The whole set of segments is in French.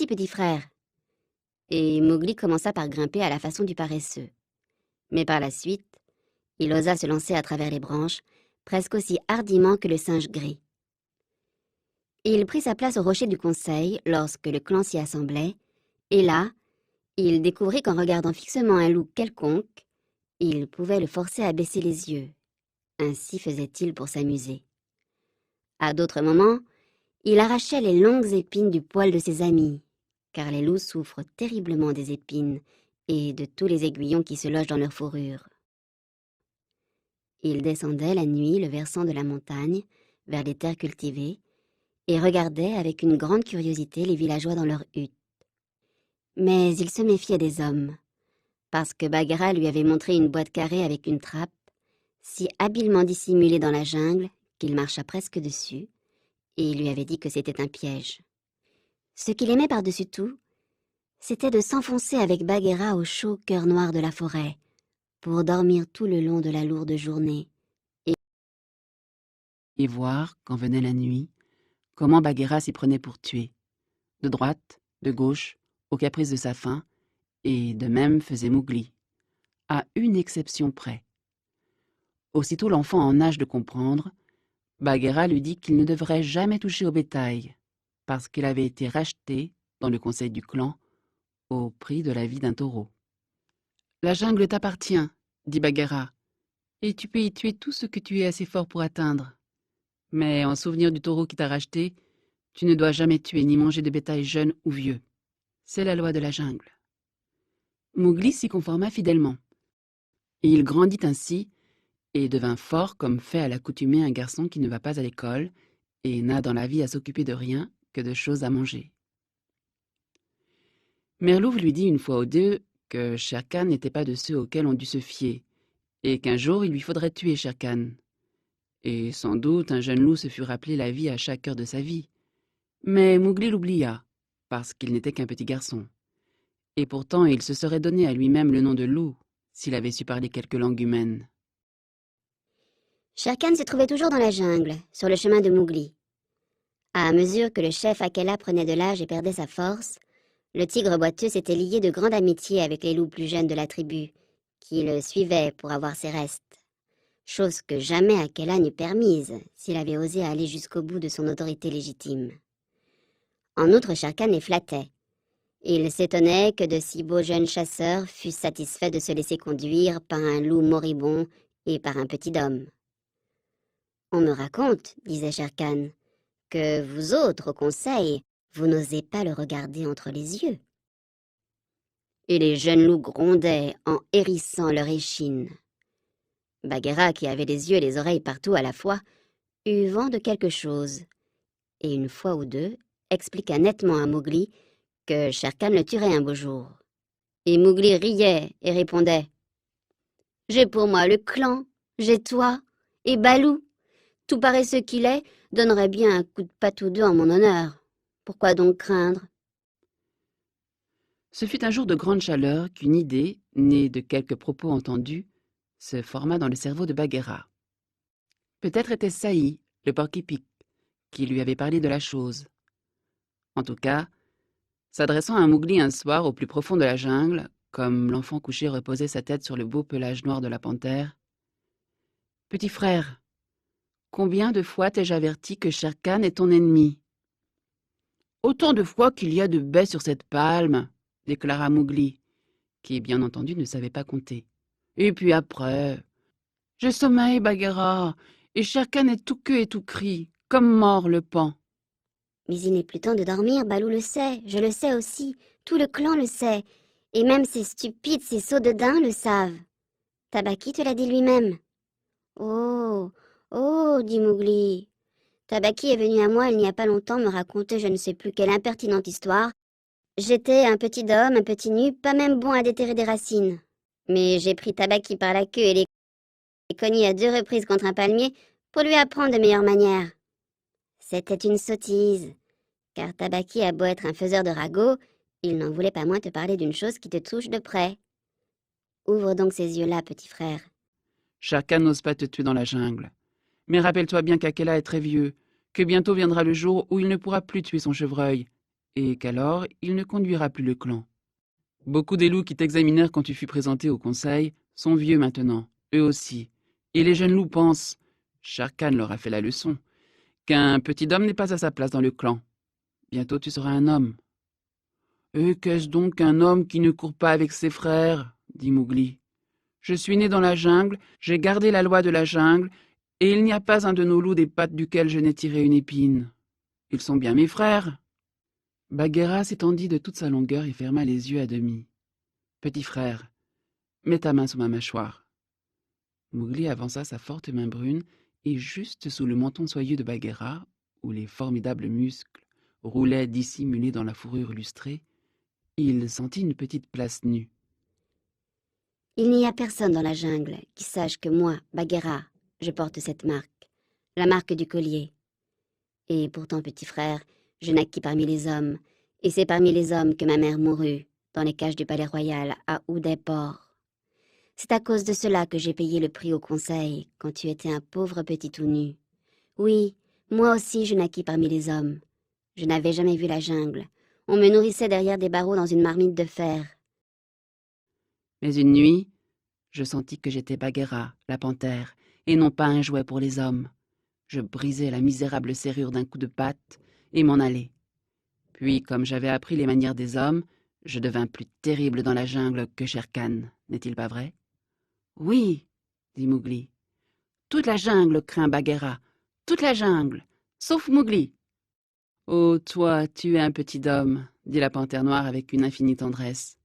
ici, petit frère. » Et Mowgli commença par grimper à la façon du paresseux. Mais par la suite, il osa se lancer à travers les branches, presque aussi hardiment que le singe gris. Il prit sa place au rocher du conseil lorsque le clan s'y assemblait, et là, il découvrit qu'en regardant fixement un loup quelconque, il pouvait le forcer à baisser les yeux. Ainsi faisait-il pour s'amuser. À d'autres moments, il arrachait les longues épines du poil de ses amis, car les loups souffrent terriblement des épines et de tous les aiguillons qui se logent dans leur fourrure. Il descendait la nuit le versant de la montagne, vers les terres cultivées, et regardait avec une grande curiosité les villageois dans leurs huttes. Mais il se méfiait des hommes, parce que Bagheera lui avait montré une boîte carrée avec une trappe, si habilement dissimulée dans la jungle qu'il marcha presque dessus, et il lui avait dit que c'était un piège. Ce qu'il aimait par-dessus tout, c'était de s'enfoncer avec Bagheera au chaud cœur noir de la forêt, pour dormir tout le long de la lourde journée, Et voir, quand venait la nuit, comment Bagheera s'y prenait pour tuer. De droite, de gauche, au caprice de sa faim, et de même faisait Mowgli, à une exception près. Aussitôt l'enfant en âge de comprendre, Bagheera lui dit qu'il ne devrait jamais toucher au bétail, parce qu'il avait été racheté, dans le conseil du clan, au prix de la vie d'un taureau. « La jungle t'appartient, » dit Bagheera, « et tu peux y tuer tout ce que tu es assez fort pour atteindre. Mais en souvenir du taureau qui t'a racheté, tu ne dois jamais tuer ni manger de bétail jeune ou vieux. C'est la loi de la jungle. » Mowgli s'y conforma fidèlement. Et il grandit ainsi, et devint fort comme fait à l'accoutumée un garçon qui ne va pas à l'école et n'a dans la vie à s'occuper de rien que de choses à manger. Merlouv lui dit une fois ou deux que Shere Khan n'était pas de ceux auxquels on dut se fier, et qu'un jour il lui faudrait tuer Shere Khan. Et sans doute un jeune loup se fut rappelé la vie à chaque heure de sa vie. Mais Mowgli l'oublia, parce qu'il n'était qu'un petit garçon. Et pourtant il se serait donné à lui-même le nom de loup, s'il avait su parler quelque langue humaine. Shere Khan se trouvait toujours dans la jungle, sur le chemin de Mowgli. À mesure que le chef Akela prenait de l'âge et perdait sa force, le tigre boiteux s'était lié de grande amitié avec les loups plus jeunes de la tribu, qui le suivaient pour avoir ses restes. Chose que jamais Akela n'eût permise s'il avait osé aller jusqu'au bout de son autorité légitime. En outre, Shere Khan les flattait. Il s'étonnait que de si beaux jeunes chasseurs fussent satisfaits de se laisser conduire par un loup moribond et par un petit homme. « On me raconte, disait Shere Khan, que vous autres, au conseil, vous n'osez pas le regarder entre les yeux. » Et les jeunes loups grondaient en hérissant leur échine. Bagheera, qui avait les yeux et les oreilles partout à la fois, eut vent de quelque chose, et une fois ou deux expliqua nettement à Mowgli que Shere Khan le tuerait un beau jour. Et Mowgli riait et répondait: « J'ai pour moi le clan, j'ai toi, et Balou. Tout paresseux qu'il est, donnerait bien un coup de patte ou deux en mon honneur. Pourquoi donc craindre ?» Ce fut un jour de grande chaleur qu'une idée, née de quelques propos entendus, se forma dans le cerveau de Bagheera. Peut-être était-ce Saï, le porc-épic, qui lui avait parlé de la chose. En tout cas, s'adressant à Mowgli un soir au plus profond de la jungle, comme l'enfant couché reposait sa tête sur le beau pelage noir de la panthère, « Petit frère, combien de fois t'ai-je averti que Shere Khan est ton ennemi ?»« Autant de fois qu'il y a de baies sur cette palme, » déclara Mowgli, qui, bien entendu, ne savait pas compter. « Et puis après, j'ai sommeil, Bagheera, et Shere Khan est tout queue et tout cri, comme mort le paon. » « Mais il n'est plus temps de dormir, Balou le sait, je le sais aussi, tout le clan le sait, et même ces stupides, ces sots de daims le savent. Tabaki te l'a dit lui-même. »« Oh, oh, dit Mowgli. Tabaki est venu à moi il n'y a pas longtemps me raconter je ne sais plus quelle impertinente histoire. J'étais un petit homme, un petit nu, pas même bon à déterrer des racines. Mais j'ai pris Tabaki par la queue et l'ai cogné à 2 reprises contre un palmier pour lui apprendre de meilleures manières. C'était une sottise, car Tabaki a beau être un faiseur de ragots, il n'en voulait pas moins te parler d'une chose qui te touche de près. Ouvre donc ces yeux-là, petit frère. Shere Khan n'ose pas te tuer dans la jungle. Mais rappelle-toi bien qu'Akela est très vieux, que bientôt viendra le jour où il ne pourra plus tuer son chevreuil, et qu'alors il ne conduira plus le clan. Beaucoup des loups qui t'examinèrent quand tu fus présenté au conseil sont vieux maintenant, eux aussi, et les jeunes loups pensent, Shere Khan leur a fait la leçon, qu'un petit homme n'est pas à sa place dans le clan. Bientôt tu seras un homme. Et qu'est-ce donc qu'un homme qui ne court pas avec ses frères dit Mowgli. Je suis né dans la jungle, j'ai gardé la loi de la jungle, et il n'y a pas un de nos loups des pattes duquel je n'ai tiré une épine. Ils sont bien mes frères. Bagheera s'étendit de toute sa longueur et ferma les yeux à demi. Petit frère, mets ta main sous ma mâchoire. Mowgli avança sa forte main brune, et juste sous le menton soyeux de Bagheera, où les formidables muscles roulaient dissimulés dans la fourrure lustrée, il sentit une petite place nue. Il n'y a personne dans la jungle qui sache que moi, Bagheera, je porte cette marque, la marque du collier. Et pourtant, petit frère, je naquis parmi les hommes, et c'est parmi les hommes que ma mère mourut, dans les cages du palais royal à Udaipur. C'est à cause de cela que j'ai payé le prix au conseil, quand tu étais un pauvre petit tout nu. Oui, moi aussi je naquis parmi les hommes. Je n'avais jamais vu la jungle. On me nourrissait derrière des barreaux dans une marmite de fer. Mais une nuit, je sentis que j'étais Bagheera, la panthère, et non pas un jouet pour les hommes. Je brisai la misérable serrure d'un coup de patte et m'en allai. Puis, comme j'avais appris les manières des hommes, je devins plus terrible dans la jungle que Shere Khan, n'est-il pas vrai? Oui, dit Mowgli. Toute la jungle craint Bagheera, toute la jungle, sauf Mowgli. Oh, toi, tu es un petit homme, dit la panthère noire avec une infinie tendresse.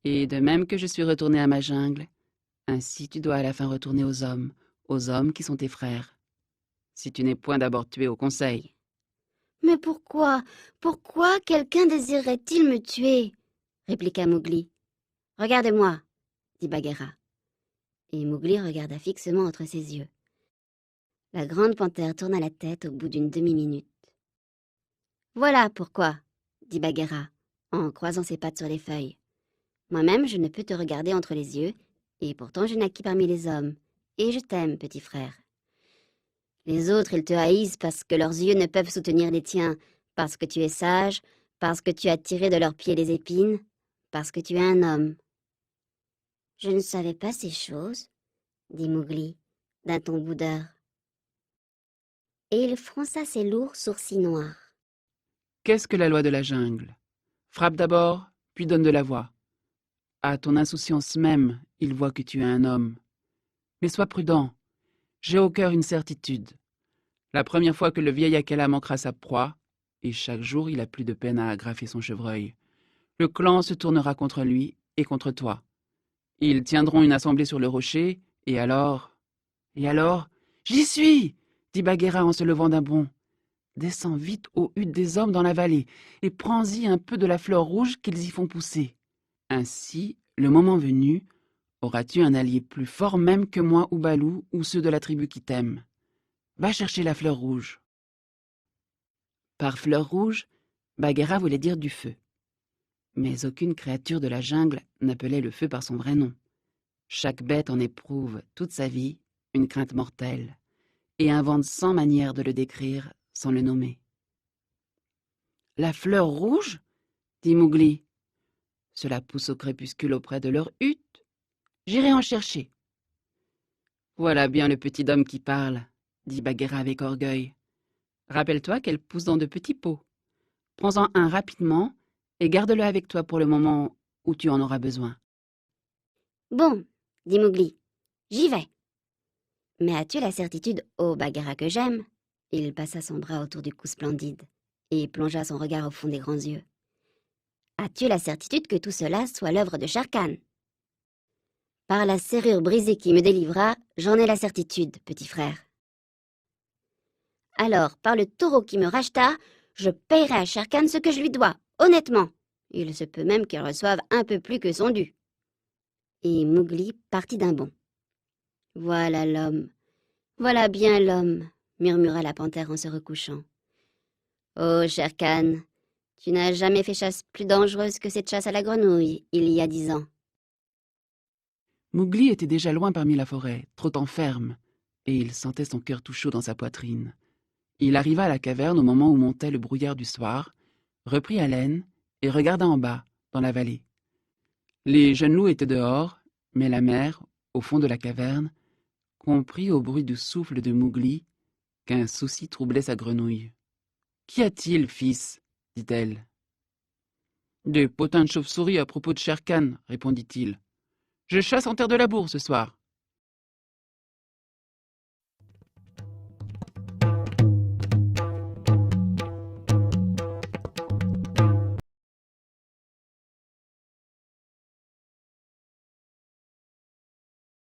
Et de même que je suis retourné à ma jungle, ainsi tu dois à la fin retourner aux hommes qui sont tes frères. Si tu n'es point d'abord tué au conseil. Mais pourquoi quelqu'un désirerait-il me tuer? Répliqua Mowgli. Regarde-moi, dit Bagheera. Et Mowgli regarda fixement entre ses yeux. La grande panthère tourna la tête au bout d'une demi-minute. Voilà pourquoi, dit Bagheera, en croisant ses pattes sur les feuilles. Moi-même, je ne peux te regarder entre les yeux, et pourtant je naquis parmi les hommes, et je t'aime, petit frère. Les autres, ils te haïssent parce que leurs yeux ne peuvent soutenir les tiens, parce que tu es sage, parce que tu as tiré de leurs pieds les épines, parce que tu es un homme. Je ne savais pas ces choses, dit Mowgli, d'un ton boudeur. Et il fronça ses lourds sourcils noirs. Qu'est-ce que la loi de la jungle? Frappe d'abord, puis donne de la voix. À ton insouciance même, il voit que tu es un homme. Mais sois prudent. J'ai au cœur une certitude. La première fois que le vieil Akela manquera sa proie, et chaque jour il a plus de peine à agrafer son chevreuil, le clan se tournera contre lui et contre toi. Ils tiendront une assemblée sur le rocher, et alors... J'y suis dit Bagheera en se levant d'un bond. Descends vite aux huttes des hommes dans la vallée, et prends-y un peu de la fleur rouge qu'ils y font pousser. Ainsi, le moment venu, auras-tu un allié plus fort même que moi ou Balou ou ceux de la tribu qui t'aiment. Va chercher la fleur rouge. Par fleur rouge, Bagheera voulait dire du feu. Mais aucune créature de la jungle n'appelait le feu par son vrai nom. Chaque bête en éprouve toute sa vie une crainte mortelle, et invente 100 manières de le décrire sans le nommer. La fleur rouge dit Mowgli. Cela pousse au crépuscule auprès de leur hutte. J'irai en chercher. Voilà bien le petit homme qui parle, dit Bagheera avec orgueil. Rappelle-toi qu'elle pousse dans de petits pots. Prends-en un rapidement et garde-le avec toi pour le moment où tu en auras besoin. Bon, dit Mowgli, j'y vais. Mais as-tu la certitude, ô Bagheera que j'aime? Il passa son bras autour du cou splendide et plongea son regard au fond des grands yeux. As-tu la certitude que tout cela soit l'œuvre de Shere Khan? Par la serrure brisée qui me délivra, j'en ai la certitude, petit frère. Alors, par le taureau qui me racheta, je payerai à Shere Khan ce que je lui dois, honnêtement. Il se peut même qu'il reçoive un peu plus que son dû. Et Mowgli partit d'un bond. Voilà l'homme, voilà bien l'homme, murmura la panthère en se recouchant. Oh, Shere Khan, tu n'as jamais fait chasse plus dangereuse que cette chasse à la grenouille, il y a 10 ans. Mowgli était déjà loin parmi la forêt, trottant ferme, et il sentait son cœur tout chaud dans sa poitrine. Il arriva à la caverne au moment où montait le brouillard du soir, reprit haleine et regarda en bas, dans la vallée. Les jeunes loups étaient dehors, mais la mère, au fond de la caverne, comprit au bruit du souffle de Mowgli qu'un souci troublait sa grenouille. « Qu'y a-t-il, fils ?» dit-elle. « Des potins de chauve-souris à propos de Shere Khan, répondit-il. Je chasse en terre de labour ce soir.